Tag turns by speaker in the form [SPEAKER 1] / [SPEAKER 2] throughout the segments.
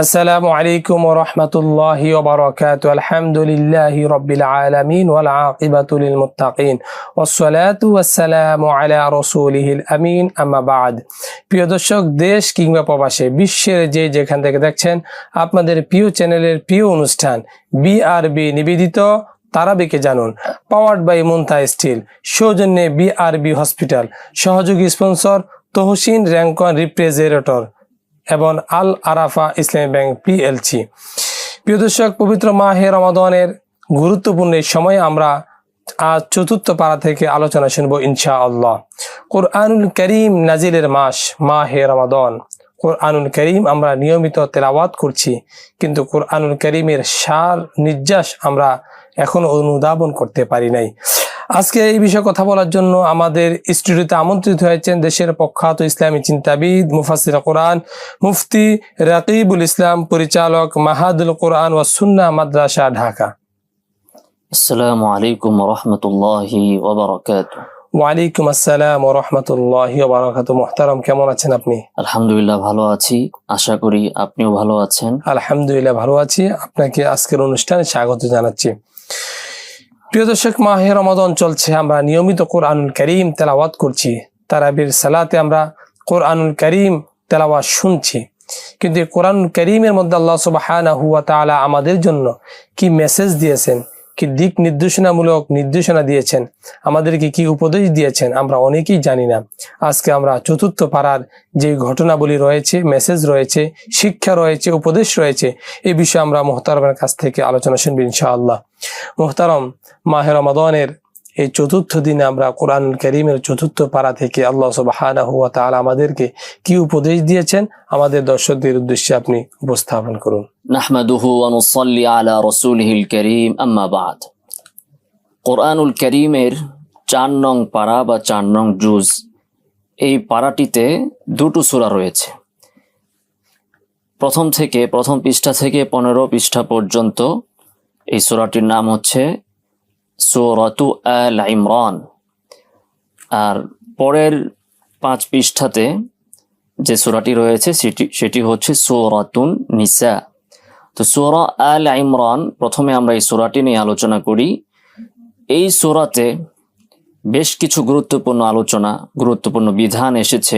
[SPEAKER 1] আসসালামু আলাইকুম ওয়া রাহমাতুল্লাহি ওয়া বারাকাতুহু। আলহামদুলিল্লাহি রাব্বিল আলামিন ওয়াল আকিবাতু লিল মুত্তাকিন ওয়াসসালাতু ওয়াসসালামু আলা রাসূলিহিল আমিন, আম্মা বা'দ। প্রিয় দর্শক, দেশ কিংবা প্রবাসে বিশ্বের যেখান থেকে দেখছেন, আপনাদের প্রিয় চ্যানেলের প্রিয় অনুষ্ঠান বিআরবি নিবেদিত তারাবিকে জানুন, পাওয়ার্ড বাই মুনতাহ স্টিল, সৌজন্যে বিআরবি হসপিটাল, সহযোগী স্পন্সর তহসিন র্যাঙ্কন রিফ্রিজারেটর এবং আল আরাফা ইসলামী ব্যাংক পিএলসি। প্রিয় দর্শক, পবিত্র মাহে রমাদানের গুরুত্বপূর্ণ এই সময়ে আমরা আজ চতুর্থ পারা থেকে আলোচনা শুনবো ইনশাআল্লাহ। কোরআনুল করিম নাজিলের মাস মাহে রমাদান। কোরআনুল করিম আমরা নিয়মিত তেলাওয়াত করছি, কিন্তু কোরআনুল করিমের সার নির্যাস আমরা এখনো অনুধাবন করতে পারি নাই। আজকে এই বিষয়ে কথা বলার জন্য আমাদের স্টুডিওতে আমন্ত্রিত হয়েছেন দেশের প্রখ্যাত ইসলামী চিন্তাবিদ, মুফাসসির কোরআন, মুফতি রাকিবুল ইসলাম, পরিচালক মাহাদুল কোরআন ওয়া সুন্নাহ মাদ্রাসা, ঢাকা।
[SPEAKER 2] আসসালামু আলাইকুম ওয়া রাহমাতুল্লাহি ওয়া বারাকাতুহু।
[SPEAKER 1] ওয়ালাইকুম আসসালাম ওয়া রাহমাতুল্লাহি ওয়া বারাকাতুহু। মুহতারাম, কেমন আছেন আপনি?
[SPEAKER 2] আলহামদুলিল্লাহ ভালো আছি, আশা করি আপনিও ভালো আছেন।
[SPEAKER 1] আলহামদুলিল্লাহ ভালো আছি। আপনাকে আজকের অনুষ্ঠানে স্বাগত জানাচ্ছি। প্রিয় দর্শক, মাহে রমাদান চলছে, আমরা নিয়মিত কোরআনুল করিম তেলাওয়াত করছি, তারাবির সালাতে আমরা কোরআনুল করিম তেলাওয়াত শুনছি, কিন্তু এই কোরআনুল করিমের মধ্যে আল্লাহ সুবহানাহু ওয়া তাআলা আমাদের জন্য কি মেসেজ দিয়েছেন, কি দিক নির্দেশনামূলক নির্দেশনা দিয়েছেন, আমাদেরকে কি উপদেশ দিয়েছেন, আমরা অনেকেই জানি না। আজকে আমরা চতুর্থ পারার যে ঘটনাবলী রয়েছে, মেসেজ রয়েছে, শিক্ষা রয়েছে, উপদেশ রয়েছে, এই বিষয়ে আমরা মুহতারামের কাছ থেকে আলোচনা শুনবো ইনশাআল্লাহ। মুহতারাম, মাহে রমাদানের এই চতুর্থ দিনে আমরা কোরআনুল কারীমের চতুর্থ পারা থেকে আল্লাহ সুবহানাহু ওয়া তাআলা আমাদেরকে কি উপদেশ দিয়েছেন, আমাদের দর্শকদের উদ্দেশ্যে আপনি উপস্থাপন করুন।
[SPEAKER 2] নাহমাদুহু ওয়া নুসাল্লি আলা রাসূলিহিল কারীম, আম্মা বা'দ। কোরআনুল কারীমের 4 নং পারা বা 4 নং জুজ, এই পারাটিতে দুটো সূরা রয়েছে। প্রথম পৃষ্ঠা থেকে 15 পৃষ্ঠা পর্যন্ত এই সূরাটির নাম হচ্ছে সূরাতু আল ইমরান, আর পরের 5 পৃষ্ঠাতে যে সূরাটি রয়েছে সেটি হচ্ছে সূরাতুন নিসা। তো সূরা আল ইমরান, প্রথমে আমরা এই সূরাটি নিয়ে আলোচনা করি। এই সূরাতে বেশ কিছু গুরুত্বপূর্ণ আলোচনা, গুরুত্বপূর্ণ বিধান এসেছে।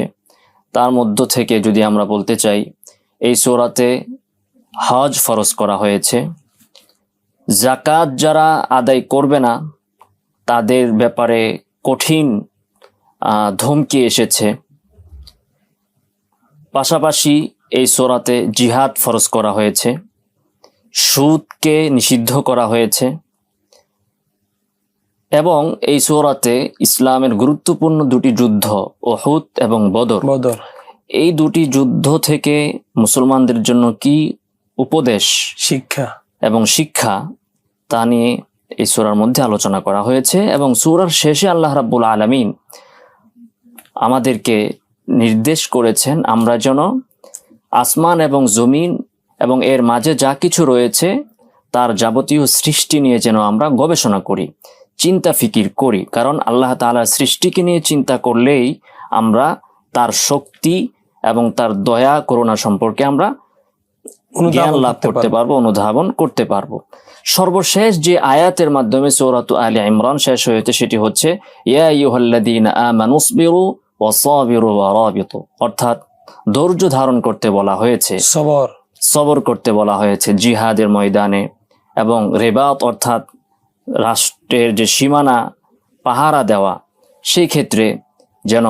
[SPEAKER 2] তার মধ্য থেকে যদি আমরা বলতে চাই, এই সূরাতে হজ ফরজ করা হয়েছে। যাকাত যারা আদায় করবে না তাদের ব্যাপারে কঠিন ধমকি এসেছে। পাশাপাশি এই সূরাতে জিহাদ ফরজ করা হয়েছে, সুদকে নিষিদ্ধ করা হয়েছে, এবং এই সূরাতে ইসলামের গুরুত্বপূর্ণ দুটি যুদ্ধ, উহুদ এবং বদর, এই দুটি যুদ্ধ থেকে মুসলমানদের জন্য কি উপদেশ, শিক্ষা তা নিয়ে এই সূরার মধ্যে আলোচনা করা হয়েছে। এবং সূরার শেষে আল্লাহ রাব্বুল আলামিন আমাদেরকে নির্দেশ করেছেন আমরা যেন আসমান এবং জমিন এবং এর মাঝে যা কিছু রয়েছে তার যাবতীয় সৃষ্টি নিয়ে যেন আমরা গবেষণা করি, চিন্তা ফিকির করি। কারণ আল্লাহ তাআলার সৃষ্টিকে নিয়ে চিন্তা করলেই আমরা তার শক্তি এবং তার দয়া করুণা সম্পর্কে আমরা জ্ঞান লাভ করতে পারবো, অনুধাবন করতে পারবো। সর্বশেষ যে আয়াতের মাধ্যমে সূরাতু আলে ইমরান শেষ হয়েছে সেটি হচ্ছে ইয়া আইয়ুহাল্লাযীনা আমানুসবিরু ওয়াসাবিরু ওয়ারাবিতু, অর্থাৎ ধৈর্য ধারণ করতে বলা হয়েছে, সবর করতে বলা হয়েছে জিহাদের ময়দানে, এবং রিবাত অর্থাৎ রাষ্ট্রের যে সীমানা পাহারা দেওয়া, সেই ক্ষেত্রে যেন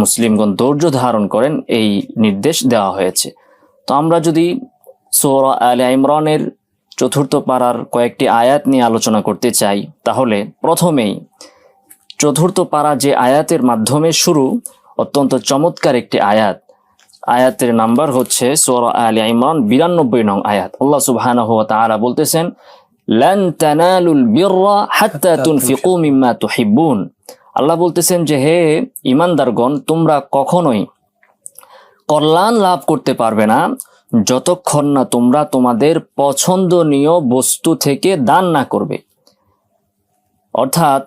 [SPEAKER 2] মুসলিমগণ ধৈর্য ধারণ করেন, এই নির্দেশ দেওয়া হয়েছে। তো আমরা যদি সূরা আলে ইমরানের চতুর্থ পারার কয়েকটি আয়াত নিয়ে আলোচনা করতে চাই, তাহলে প্রথমেই চতুর্থ পারা যে আয়াতের মাধ্যমে শুরু, অত্যন্ত চমৎকার একটি আয়াতের নাম্বার হচ্ছে সূরা আলে ইমরান 92 নং আয়াত। আল্লাহ সুবহানাহু ওয়া তাআলা বলতেছেন, লান তানালুল বিররা হাত্তা তুনফিকু মিম্মা তুহিব্বুন। আল্লাহ বলতেছেন যে হে ঈমানদারগণ, তোমরা কখনোই কল্যাণ লাভ করতে পারবে না যতক্ষণ না তোমরা তোমাদের পছন্দনীয় বস্তু থেকে দান না করবে। অর্থাৎ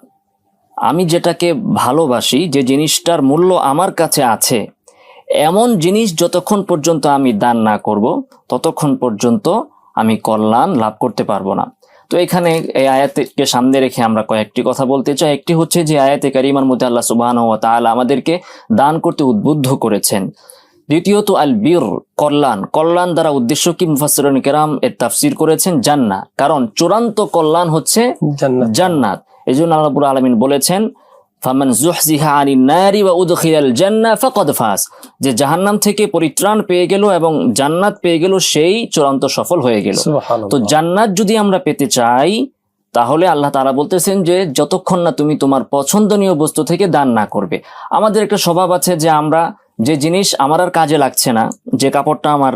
[SPEAKER 2] আমি যেটাকে ভালোবাসি, যে জিনিসটার মূল্য আমার কাছে আছে, এমন জিনিস যতক্ষণ পর্যন্ত আমি দান না করব ততক্ষণ পর্যন্ত আমি কল্যাণ লাভ করতে পারবো না। তো এখানে এই আয়াতকে সামনে রেখে আমরা কয়েকটি কথা বলতে চাই। একটি হচ্ছে যে আয়াতে কারিমার মধ্যে আল্লাহ সুবহানাহু ওয়া তাআলা আমাদেরকে দান করতে উদ্বুদ্ধ করেছেন। দ্বিতীয়ত আল বীর, কল্যাণ। কল্যাণ দ্বারা উদ্দেশ্য কি মুফাসসিরুন কিরাম এর তাফসীর করেছেন জান্নাত, কারণ চূড়ান্ত কল্যাণ হচ্ছে জান্নাত। এজন্য আল্লাহ রাব্বুল আলামিন বলেছেন ফামান যুহজিহা আনিন নারি ওয়া উদখিলাল জান্নাহ ফাকাদ ফাজ, যে জাহান্নাম থেকে পরিত্রাণ পেয়ে গেল এবং জান্নাত পেয়ে গেল সেই চূড়ান্ত সফল হয়ে গেল। তো জান্নাত যদি আমরা পেতে চাই তাহলে আল্লাহ তাআলা বলতেছেন যে যতক্ষণ না তুমি তোমার পছন্দনীয় বস্তু থেকে দান না করবে। আমাদের একটা স্বভাব আছে যে আমরা যে জিনিস আমার আর কাজে লাগছে না, যে কাপড়টা আমার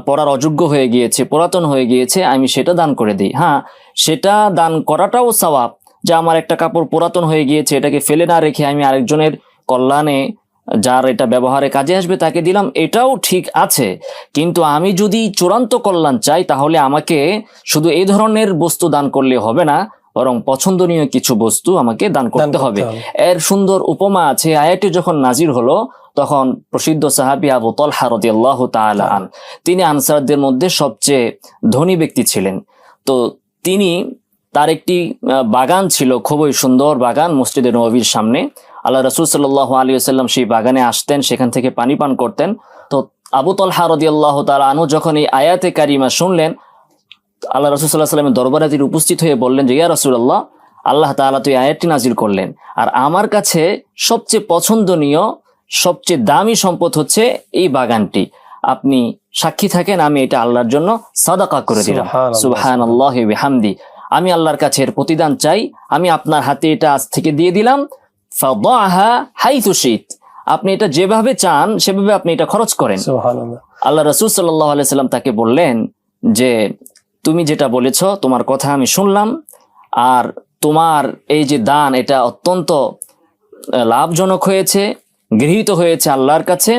[SPEAKER 2] পরার অযোগ্য হয়ে গিয়েছে, পুরাতন হয়ে গিয়েছে, আমি সেটা দান করে দিই। হ্যাঁ, সেটা দান করাটাও সওয়াব, যে আমার একটা কাপড় পুরাতন হয়ে গিয়েছে, এটাকে ফেলে না রেখে আমি আরেকজনের কল্যাণে, যার এটা ব্যবহারে কাজে আসবে তাকে দিলাম, এটাও ঠিক আছে। কিন্তু আমি যদি চূড়ান্ত কল্যাণ চাই তাহলে আমাকে শুধু এই ধরনের বস্তু দান করলে হবে না, বরং পছন্দনীয় কিছু বস্তু আমাকে দান করতে হবে। এর সুন্দর উপমা আছে। আয়াতটি যখন নাজির হলো তখন প্রসিদ্ধ সাহাবী আবু তালহা রাদিয়াল্লাহু তাআলা আন, তিনি আনসারদের মধ্যে সবচেয়ে ধনী ব্যক্তি ছিলেন। তো তিনি, তার একটি বাগান ছিল, খুবই সুন্দর বাগান মসজিদে নববীর সামনে। আল্লাহ রাসূল সাল্লাল্লাহু আলাইহি ওয়াসাল্লাম সেই বাগানে আসতেন, সেখান থেকে পানি পান করতেন। তো আবু তালহা রাদিয়াল্লাহু তাআলা আনহু যখন এই আয়াতে কারিমা শুনলেন, আল্লাহ রাসূল সাল্লাল্লাহু আলাইহি ওয়াসাল্লামের দরবারে তিনি উপস্থিত হয়ে বললেন যে ইয়া রাসূলুল্লাহ, আল্লাহ তাআলা তো এই আয়াতটি নাজিল করলেন, আর আমার কাছে সবচেয়ে পছন্দনীয়, সবচেয়ে দামি সম্পদ হচ্ছে এই বাগানটি। আপনি সাক্ষী থাকেন, আমি এটা আল্লাহর জন্য সাদাকা করে দিলাম। সুবহানাল্লাহি ওয়া বিহামদি, আমি আল্লাহর কাছে এর প্রতিদান চাই, আমি আপনার হাতে এটা আজ থেকে দিয়ে দিলাম। ফাদাহা হাইথু শিত, আপনি এটা যেভাবে চান সেভাবে আপনি এটা খরচ করেন। আল্লাহ রাসূল সাল্লাল্লাহু আলাইহি ওয়াসাল্লাম তাকে বললেন যে তুমি যেটা বলেছো, তোমার কথা আমি শুনলাম, আর তোমার এই যে দান এটা অত্যন্ত লাভজনক হয়েছে, গৃহীত হয়েছে আল্লাহর কাছে।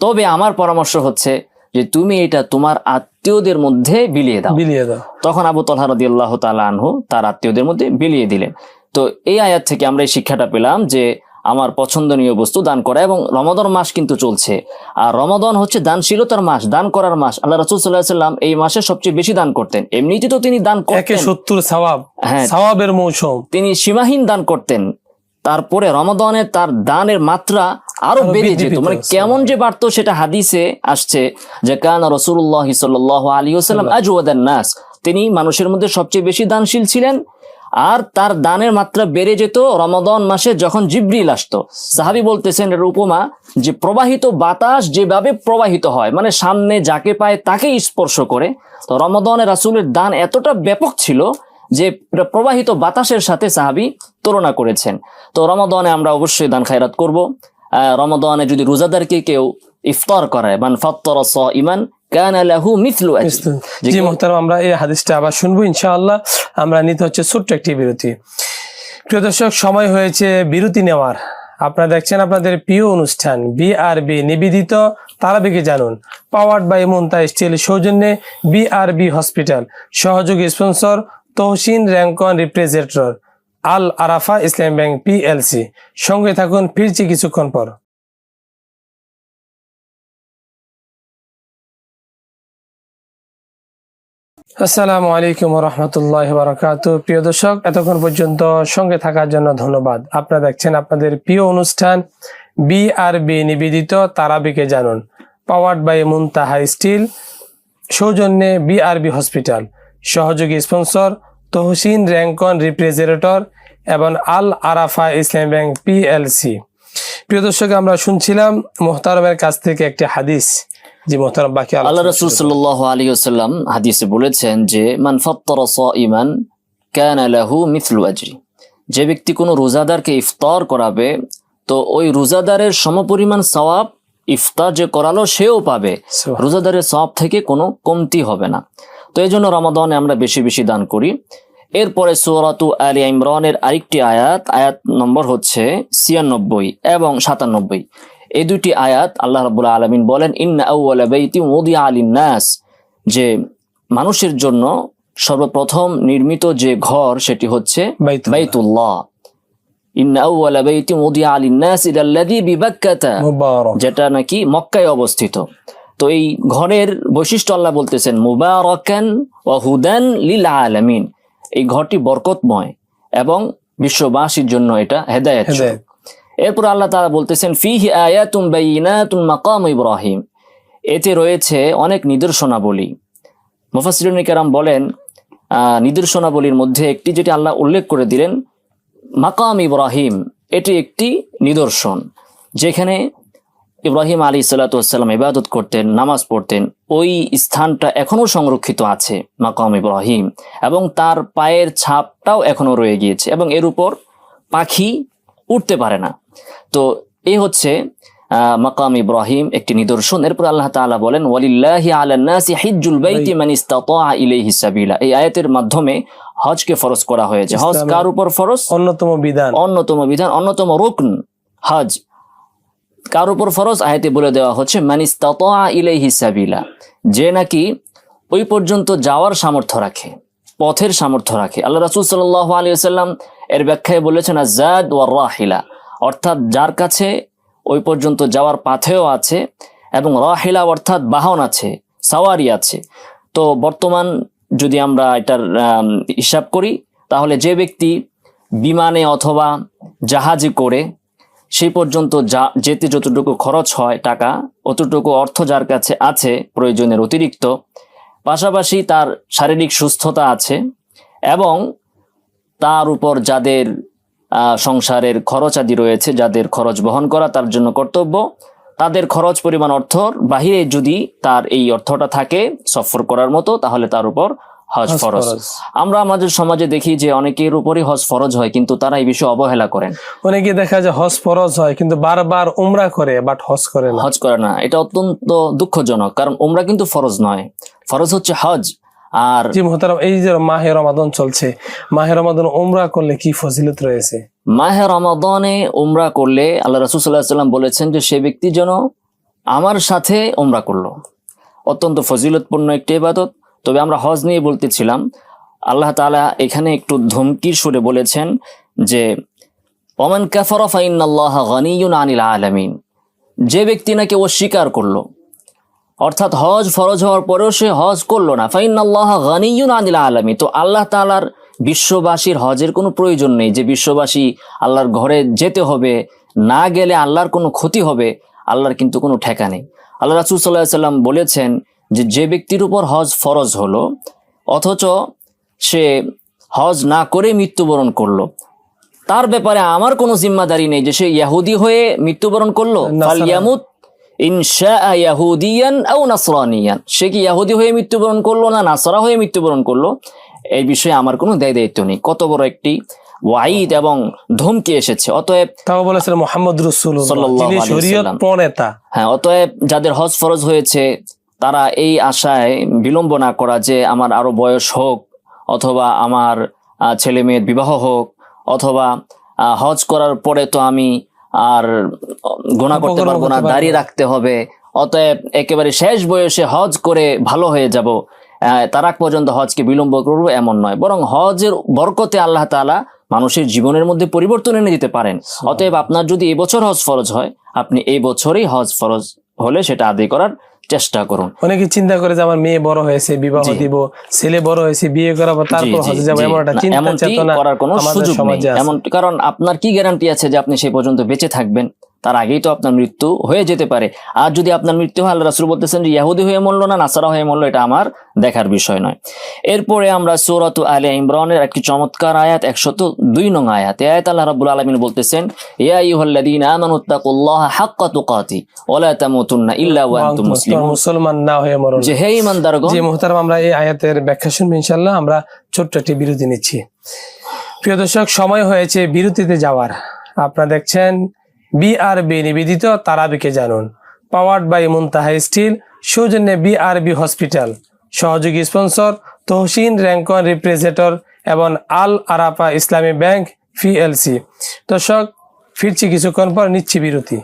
[SPEAKER 2] তবে আমার পরামর্শ হচ্ছে যে তুমি এটা তোমার আত্মীয়দের মধ্যে বিলিয়ে দাও। তখন আবু তালহা রাদিয়াল্লাহু তাআলা আনহু তার আত্মীয়দের মধ্যে বিলিয়ে দিলেন। তো এই আয়াত থেকে আমরা এই শিক্ষাটা পেলাম যে আমার পছন্দনীয় বস্তু দান করা। এবং রমাদান মাস কিন্তু চলছে, আর রমাদান হচ্ছে দানশীলতার মাস, দান করার মাস। আল্লাহ রাসূল সাল্লাল্লাহু আলাইহি ওয়াসাল্লাম এই মাসে সবচেয়ে বেশি দান করতেন। এমনিতে তো তিনি দান করতেন 70 সওয়াব, হ্যাঁ, সওয়াবের মৌসুম, তিনি সীমাহীন দান করতেন। তারপরে রমাদানে তার দানের মাত্রা আরো বেড়ে যেত। মানে কেমন যে বাড়তো সেটা হাদিসে আসছে যে কানা রাসূলুল্লাহ সাল্লাল্লাহু আলাইহি ওয়াসাল্লাম আজওয়াদান নাস, তিনি মানুষের মধ্যে সবচেয়ে বেশি দানশীল ছিলেন। আর তার দানের মাত্রা বেড়ে যেত রমাদান মাসে যখন জিবরিল আসতো। সাহাবী বলতেছেন এর উপমা যে প্রবাহিত বাতাস যেভাবে প্রবাহিত হয়, মানে সামনে যাকে পায় তাকেই স্পর্শ করে। তো রমাদানে রাসূলের দান এতটা ব্যাপক ছিল যে প্রবাহিত বাতাসের সাথে সাহাবী তুলনা করেছেন। তো রমাদানে আমরা অবশ্যই দান খায়রাত করব। রমাদানে যদি রোজাদারকে কেউ ইফতার করায়, মান ফাত্তারা সাইমান কানা লাহু মিথলু আজর। জি মুহতারাম, আমরা এই হাদিসটা আবার শুনবো ইনশাআল্লাহ। আমরা নিতে হচ্ছে ছোট্ট একটি বিরতি। প্রিয় দর্শক, সময় হয়েছে বিরতি নেওয়ার। আপনারা দেখছেন আপনাদের প্রিয় অনুষ্ঠান বিআরবি নিবেদিত তারাবিকে জানুন, পাওয়ার্ড বাই মুনতা স্টিল, সৌজন্যে বিআরবি হসপিটাল, সহযোগী স্পন্সর তহসিন র্যাঙ্কন রিপ্রেজেন্টেটর, আল আরাফা ইসলাম ব্যাংক পিএলসি। সঙ্গে থাকুন, ফিরছি কিছুক্ষণ পর। আসসালামু আলাইকুম ওয়া রাহমাতুল্লাহি ওয়া বারাকাতুহু। প্রিয় দর্শক, এতক্ষণ পর্যন্ত সঙ্গে থাকার জন্য ধন্যবাদ। আপনারা দেখছেন আপনাদের প্রিয় অনুষ্ঠান বিআরবি নিবেদিত তারাবিকে জানুন, পাওয়ার্ড বাই মুনতাহা স্টিল, সৌজন্যে বিআরবি হসপিটাল, সহযোগী স্পন্সর তহসিন র্যাঙ্কন রিপ্রেজেন্টেটর এবং আল আরাফা ইসলাম ব্যাংক পিএলসি। প্রিয় দর্শক, আমরা শুনছিলাম মুহতারামের কাছ থেকে একটি হাদিস। জি মুহতারাম, বাকি আল্লাহ রাসূল সাল্লাল্লাহু আলাইহি ওয়াসাল্লাম হাদিসে বলেছেন যে মান ফাত্তারা সাইমান কানা লাহু মিথলু আজরি, যে ব্যক্তি কোনো রোজাদারকে ইফতার করাবে তো ওই রোজাদারের সমপরিমাণ সওয়াব ইফতার যে করালো সেও পাবে, রোজাদারের সওয়াব থেকে কোনো কমতি হবে না। তো এই জন্য রমাদানে আমরা বেশি বেশি দান করি। এরপরে সূরাতু আলে ইমরানের আরেকটি আয়াত নম্বর হচ্ছে 96 এবং 97। এই দুটি আয়াত আল্লাহ রাব্বুল আলামিন বলেন ইন্না আউওয়ালা বাইতি উদিআ লিন-নাস, যে মানুষের জন্য সর্বপ্রথম নির্মিত যে ঘর সেটি হচ্ছে বাইতুল্লাহ। ইন্না আউওয়ালা বাইতিন উদিআ লিন-নাসি লাল্লাযী বিবাক্কাতা,
[SPEAKER 1] মুবারক।
[SPEAKER 2] যেটা নাকি মক্কায় অবস্থিত। তো এই ঘরের বৈশিষ্ট্য আল্লাহ বলতেছেন মুবারাকান ওয়া হুদান লিল আলামিন, এই ঘরটি বরকতময় এবং বিশ্ববাসীর জন্য এটা হেদায়েত।
[SPEAKER 1] হেদায়েত।
[SPEAKER 2] এরপর আল্লাহ তাআলা বলতেছেন ফীহি আয়াতুন বাইয়িনাতুন মাকাম ইব্রাহিম, এতে রয়েছে অনেক নিদর্শনাবলী। মুফাসসিরুন কিরাম বলেন নিদর্শনাবলীর মধ্যে একটি যেটি আল্লাহ উল্লেখ করে দিলেন মাকাম ইব্রাহিম, এটি একটি নিদর্শন যেখানে ইব্রাহিম আলাইহিস সালাতু ওয়াস সালাম ইবাদত করতেন, নামাজ পড়তেন। ওই স্থানটা এখনো সংরক্ষিত আছে মাকাম ইব্রাহিম, এবং তার পায়ের ছাপটাও এখনো রয়ে গিয়েছে এবং এর উপর পাখি উঠতে পারে না। তো এই হচ্ছে মাকাম ইব্রাহিম একটি নিদর্শন। এরপর আল্লাহ তাআলা বলেন ওয়ালিল্লাহি আলান নাসি হিজ্জুল বাইতি মান ইসতাতা ইলাইহি সাবিলা, এই আয়াতের মাধ্যমে হজকে ফরজ করা হয়েছে। হজ কার উপর ফরজ?
[SPEAKER 1] অন্যতম বিধান,
[SPEAKER 2] অন্যতম রুকন হজ কার উপর ফরজ? আয়াতে বলে দেওয়া হচ্ছে মান ইসতাতা ইলাইহি সাবিলা, যে নাকি ওই পর্যন্ত যাওয়ার সামর্থ্য রাখে, পথের সামর্থ্য রাখে। আল্লাহ রাসূল সাল্লাল্লাহু আলাইহি ওয়াসাল্লাম এর ব্যাখ্যায় বলেছেন আযাদ ওয়ার রাহিলা, অর্থাৎ যার কাছে ওই পর্যন্ত যাওয়ার পাথেও আছে এবং রাহিলা অর্থাৎ বাহন আছে, সাওয়ারি আছে। তো বর্তমান যদি আমরা এটার হিসাব করি তাহলে যে ব্যক্তি বিমানে অথবা জাহাজে করে সেই পর্যন্ত যেতে যতটুকু খরচ হয় টাকা, অতটুকু অর্থ যার কাছে আছে প্রয়োজনের অতিরিক্ত, পাশাপাশি তার শারীরিক সুস্থতা আছে এবং তার উপর যাদের সংসারের খরচ আদি রয়েছে, যাদের খরচ বহন করা তার জন্য কর্তব্য, তাদের খরচ পরিমাণ অর্থর বাহিরে যদি তার এই অর্থটা থাকে সফর করার মতো, তাহলে তার উপর হজ ফরজ। আমরা আমাদের সমাজে দেখি যে অনেকের উপরই হজ ফরজ হয় কিন্তু তারা এই বিষয়ে অবহেলা করেন।
[SPEAKER 1] অনেকে দেখা যায় হজ ফরজ হয় কিন্তু বারবার উমরা করে বাট হজ করে না।
[SPEAKER 2] এটা অত্যন্ত দুঃখজনক, কারণ উমরা কিন্তু ফরজ নয়, ফরজ হচ্ছে হজ। আর
[SPEAKER 1] জি মুহতারাম, এই যে মাহে রমাদান চলছে, মাহে রমাদান উমরা করলে কি ফজিলত রয়েছে?
[SPEAKER 2] মাহে রমাদানে উমরা করলে আল্লাহ রাসূল সাল্লাল্লাহু আলাইহি ওয়াসাল্লাম বলেছেন যে সে ব্যক্তি যেন আমার সাথে উমরা করলো, অত্যন্ত ফজিলতপূর্ণ একটি ইবাদত। তবে আমরা হজ নিয়ে বলতেছিলাম, আল্লাহ তাআলা এখানে একটু ধমকির সুরে বলেছেন যে ওমান কাফারা ফাইন্নাল্লাহা গানিয়্যুন আনিল আলামিন, যে ব্যক্তি নাকি অস্বীকার করলো, অর্থাৎ হজ ফরজ হওয়ার পরেও সে হজ করলো না, ফাইন্নাল্লাহা গানিয়্যুন আনিল আলামিন, তো আল্লাহ তাআলার বিশ্ববাসীর হজের কোনো প্রয়োজন নেই যে বিশ্ববাসী আল্লাহর ঘরে যেতে হবে, না গেলে আল্লাহর কোনো ক্ষতি হবে, আল্লাহর কিন্তু কোনো ঠেকা নেই। আল্লাহ রাসূল সাল্লাল্লাহু আলাইহি ওয়াসাল্লাম বলেছেন যে ব্যক্তির উপর হজ ফরজ হলো অথচ সে হজ না করে মৃত্যুবরণ করলো, তার ব্যাপারে আমার কোনো জিম্মাদারি নেই যে সে ইহুদি হয়ে মৃত্যুবরণ করলো, ফালইয়ামুত ইনশাআ ইয়াহুদিয়ান আও নাসরানিয়ান, সে কি ইহুদি হয়ে মৃত্যুবরণ করলো না নাসারা হয়ে মৃত্যুবরণ করলো, এই বিষয়ে আমার কোনো দায়িত্ব নেই। কত বড় একটি ওয়াইদ এবং ধমকি এসেছে। অতএব
[SPEAKER 1] তাও বলেছেন মুহাম্মদ রাসূলুল্লাহ
[SPEAKER 2] সাল্লাল্লাহু
[SPEAKER 1] যিনি
[SPEAKER 2] আলাইহি
[SPEAKER 1] শরীয়ত
[SPEAKER 2] ওয়াসাল্লাম,
[SPEAKER 1] প্রণেতা।
[SPEAKER 2] হ্যাঁ, অতএব যাদের হজ ফরজ হয়েছে তারা এই আশায় বিলম্ব না করা যে আমার আরো বয়স হোক, অথবা আমার ছেলে মেয়ের বিবাহ হোক, অথবা হজ করার পরে তো আমি আর গুনাহ করতে পারবো না, দাড়ি রাখতে হবে, অতএব একেবারে শেষ বয়সে হজ করে ভালো হয়ে যাব, তার আগ পর্যন্ত হজকে বিলম্ব করবো, এমন নয়। বরং হজের বরকতে আল্লাহ তাআলা মানুষের জীবনের মধ্যে পরিবর্তন এনে দিতে পারেন। অতএব আপনার যদি এই বছর হজ ফরজ হয়, আপনি এই বছরেই হজ ফরজ হলে সেটা আদায় করার চেষ্টা করুন।
[SPEAKER 1] অনেকে চিন্তা করে যে আমার মেয়ে বড় হয়েছে বিবাহ দিব, ছেলে বড় হয়েছে বিয়ে করাবো, তারপর হজে যাবো, এমন একটা চিন্তা চেতনা
[SPEAKER 2] করার কোনো সুযোগ নেই। এমন কারণ আপনার কি গ্যারান্টি আছে যে আপনি সেই পর্যন্ত বেঁচে থাকবেন? তার আগেই তো আপনার মৃত্যু হয়ে যেতে পারে। আর যদি আপনার মৃত্যু হয়, আল্লাহ রাসূল বলতেছেন যে ইহুদি হয়ে মরলো না নাসারা হয়ে মরলো, এটা আমার দেখার বিষয় নয়। এরপরে আমরা সূরাত আলে ইমরানের একটি চমৎকার আয়াত 102 নং আয়াত, এই আয়াত আল্লাহ রাব্বুল আলামিন বলতেছেন ইয়া আইয়ুহাল্লাযীনা আমানুত্তাকুল্লাহা হাক্কা তুকাতি ওয়া লা তামুতুন্না ইল্লা ওয়া আনতুম মুসলিমুন,
[SPEAKER 1] মুসলমান না হয়ে মরণ।
[SPEAKER 2] যে হে ঈমানদারগণ।
[SPEAKER 1] জি মুহতারাম, আমরা এই আয়াতের ব্যাখ্যা শুনবো ইনশাআল্লাহ। আমরা ছোট্ট একটি বিরতি নিচ্ছি। প্রিয় দর্শক, সময় হয়েছে বিরতিতে যাওয়ার। আপনারা দেখছেন বিআরবি নিবেদিত তারাবিকে জানুন, পাওয়ার্ড বাই মুনতাহা স্টিল, সৌজন্যে বিআরবি হসপিটাল, সহযোগী স্পন্সর তহসিন র্যাঙ্কন রিপ্রেজেন্টেটর এবং আল আরাফা ইসলামী ব্যাংক পিএলসি। দর্শক, ফিরছি কিছুক্ষণ পর, নিচ্ছি বিরতি।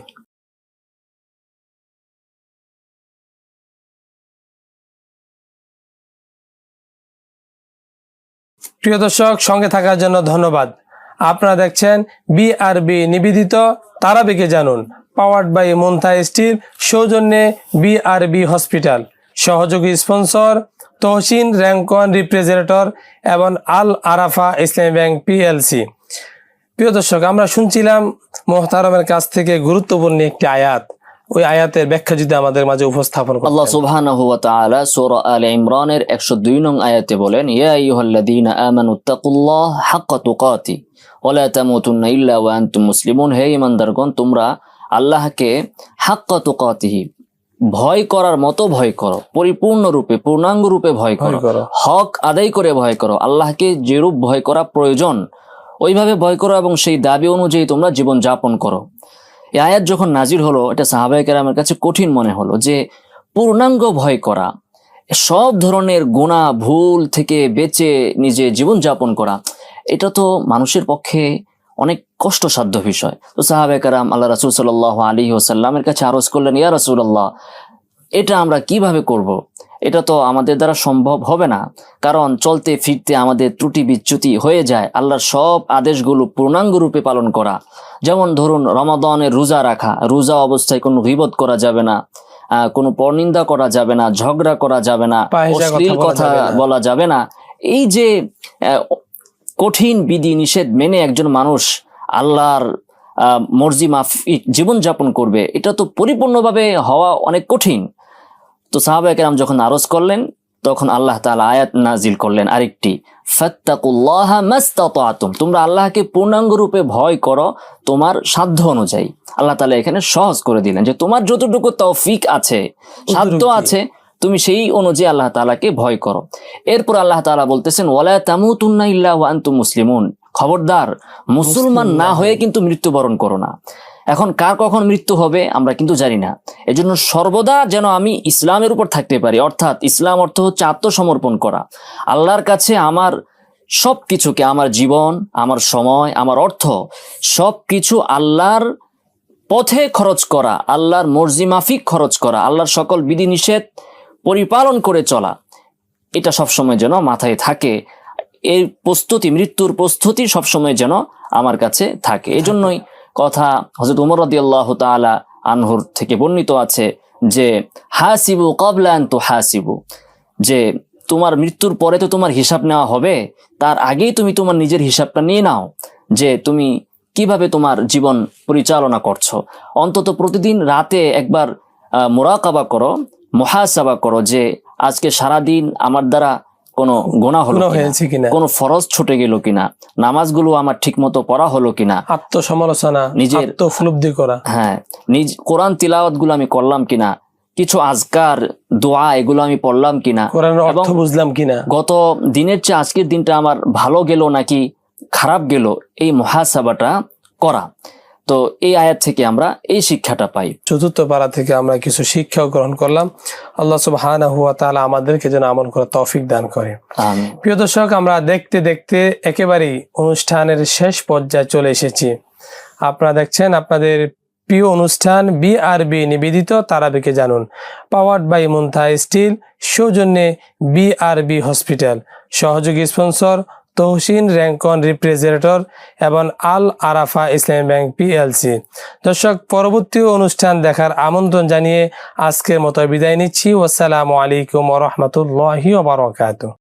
[SPEAKER 1] প্রিয় দর্শক, সঙ্গে থাকার জন্য ধন্যবাদ। আপনারা দেখছেন বিআরবি নিবেদিত তারাবিকে জানুন, পাওয়ার্ড বাই মুনতা স্টিল, সৌজন্যে বিআরবি হসপিটাল, সহযোগী স্পন্সর তহসিন র্যাঙ্কন রিফ্রিজারেটর এবং আল আরাফা ইসলামী ব্যাংক পিএলসি। প্রিয় দর্শক, আমরা শুনছিলাম মুহতারামের কাছ থেকে গুরুত্বপূর্ণ একটি আয়াত। ওই আয়াতের ব্যাখ্যা যদি আমাদের মাঝে উপস্থাপন করেন।
[SPEAKER 2] আল্লাহ সুবহানাহু ওয়া তাআলা সূরা আলে ইমরানের 102 নং আয়াতে বলেন, ইয়া আইয়ুহাল্লাযীনা আমানুত্তাকুল্লাহ হাক্কা তুকাতি ওয়া লা তামুতুন্না ইল্লা ওয়া আনতুম মুসলিমুন। হে ঈমানদারগণ, তোমরা আল্লাহকে হাক্কা তুকাতিহি, ভয় করার মতো ভয় করো, পরিপূর্ণ রূপে, পূর্ণাঙ্গ রূপে ভয় করো, হক আদায় করে ভয় করো। আল্লাহকে যেরূপ ভয় করা প্রয়োজন ওইভাবে ভয় করো এবং সেই দাবি অনুযায়ী তোমরা জীবন যাপন করো। এই আয়াত যখন নাজির হলো, এটা সাহাবায়ে কেরামের কাছে কঠিন মনে হলো যে পূর্ণাঙ্গ ভয় করা, সব ধরনের গুনাহ ভুল থেকে বেঁচে নিজে জীবন যাপন করা, এটা তো মানুষের পক্ষে অনেক কষ্টসাধ্য বিষয়। তো সাহাবায়ে কেরাম আল্লাহ রাসূল সাল্লাল্লাহু আলাইহি ওয়াসাল্লামের কাছে আরজ করলেন, ইয়া রাসূলুল্লাহ, এটা আমরা কিভাবে করব? এটা তো আমাদের দ্বারা সম্ভব হবে না, কারণ চলতে ফিরতে আমাদের ত্রুটি বিচ্যুতি হয়ে যায়। আল্লাহর সব আদেশগুলো পূর্ণাঙ্গ রূপে পালন করা, যেমন ধরুন রমাদানের রোজা রাখা, রোজা অবস্থায় কোনো গীবত করা যাবে না, কোনো পরনিন্দা করা যাবে না, ঝগড়া করা যাবে না, অশ্লীল কথা বলা যাবে না। এই যে কঠিন বিধি নিষেধ মেনে একজন মানুষ আল্লাহর মর্জি মাফিক জীবন যাপন করবে, এটা তো পরিপূর্ণভাবে হওয়া অনেক কঠিন। তো সাহাবায়ে কেরাম যখন আরজ করলেন, তখন আল্লাহ তাআলা আয়াত নাজিল করলেন আরেকটি, ফাত্তাকুল্লাহা মাসতাতাতুম, তোমরা আল্লাহকে পূর্ণাঙ্গ রূপে ভয় করো তোমার সাধ্য অনুযায়ী। আল্লাহ তাআলা এখানে সহজ করে দিলেন যে তোমার যতটুকু তৌফিক আছে, সাধ্য আছে, তুমি সেই অনুযায়ী আল্লাহ তাআলাকে ভয় করো। এরপর আল্লাহ তাআলা বলতেছেন, ওয়ালা তামুতুন্না ইল্লা ওয়া আনতুম মুসলিমুন, খবরদার মুসলমান না হয়ে কিন্তু মৃত্যুবরণ করো না। এখন কার কখন মৃত্যু হবে আমরা কিন্তু জানি না, এজন্য সর্বদা যেন আমি ইসলামের উপর থাকতে পারি। অর্থাৎ ইসলাম অর্থ হচ্ছে আত্মসমর্পণ করা, আল্লাহর কাছে আমার সব কিছুকে, আমার জীবন, আমার সময়, আমার অর্থ, সব কিছু আল্লাহর পথে খরচ করা, আল্লাহর মর্জি মাফিক খরচ করা, আল্লাহর সকল বিধিনিষেধ পরিপালন করে চলা, এটা সবসময় যেন মাথায় থাকে। এই প্রস্তুতি, মৃত্যুর প্রস্তুতি সবসময় যেন আমার কাছে থাকে। এই জন্যই কথা হযরত ওমর রাদিয়াল্লাহু তাআলা আনহুর থেকে বর্ণিত আছে যে হাসিবু ক্বাবলা আন তুহাসিবু, যে তোমার মৃত্যুর পরে তো তোমার হিসাব নেওয়া হবে, তার আগেই তুমি তোমার নিজের হিসাবটা নিয়ে নাও যে তুমি কিভাবে তোমার জীবন পরিচালনা করছো। অন্তত প্রতিদিন রাতে একবার মুরাকাবা করো, মুহাসাবা করো যে আজকে সারাদিন আমার দ্বারা কোনো গুনাহ হলো কিনা, কোনো ফরজ ছুটে গেল কিনা, নামাজগুলো আমার ঠিক মতো পড়া হলো কিনা,
[SPEAKER 1] আত্মসমালোচনা, নিজের আত্মউপলব্ধি করা,
[SPEAKER 2] হ্যাঁ, নিজ কোরআন তিলাওয়াত গুলো আমি করলাম কিনা, কিছু আজকার দোয়া এগুলো আমি পড়লাম কিনা,
[SPEAKER 1] কোরআনের অর্থ বুঝলাম কিনা,
[SPEAKER 2] গত দিনের চেয়ে আজকের দিনটা আমার ভালো গেল নাকি খারাপ গেল, এই মুহাসাবাটা করা। তো এই আয়াত থেকে আমরা এই শিক্ষাটা পাই।
[SPEAKER 1] চতুর্থ পারা থেকে আমরা কিছু শিক্ষা গ্রহণ করলাম। আল্লাহ সুবহানাহু ওয়া তাআলা আমাদেরকে যেন আমল করার তৌফিক দান করে।
[SPEAKER 2] আমিন।
[SPEAKER 1] প্রিয় দর্শক, আমরা দেখতে দেখতে একেবারেই অনুষ্ঠানের শেষ পর্যায়ে চলে এসেছি। আপনারা দেখছেন আপনাদের প্রিয় অনুষ্ঠান বিআরবি নিবেদিত তারাবিকে জানুন, পাওয়ার্ড বাই মুনতা স্টিল, সৌজন্যে বিআরবি হসপিটাল, সহযোগী স্পন্সর তহসিন র্যাঙ্কন রিফ্রিজারেটর এবং আল আরাফা ইসলামী ব্যাংক পিএলসি। দর্শক, পরবর্তী অনুষ্ঠান দেখার আমন্ত্রণ জানিয়ে আজকের মতো বিদায় নিচ্ছি। আসসালামু আলাইকুম ওয়া রাহমাতুল্লাহি ওয়া বারাকাতুহু।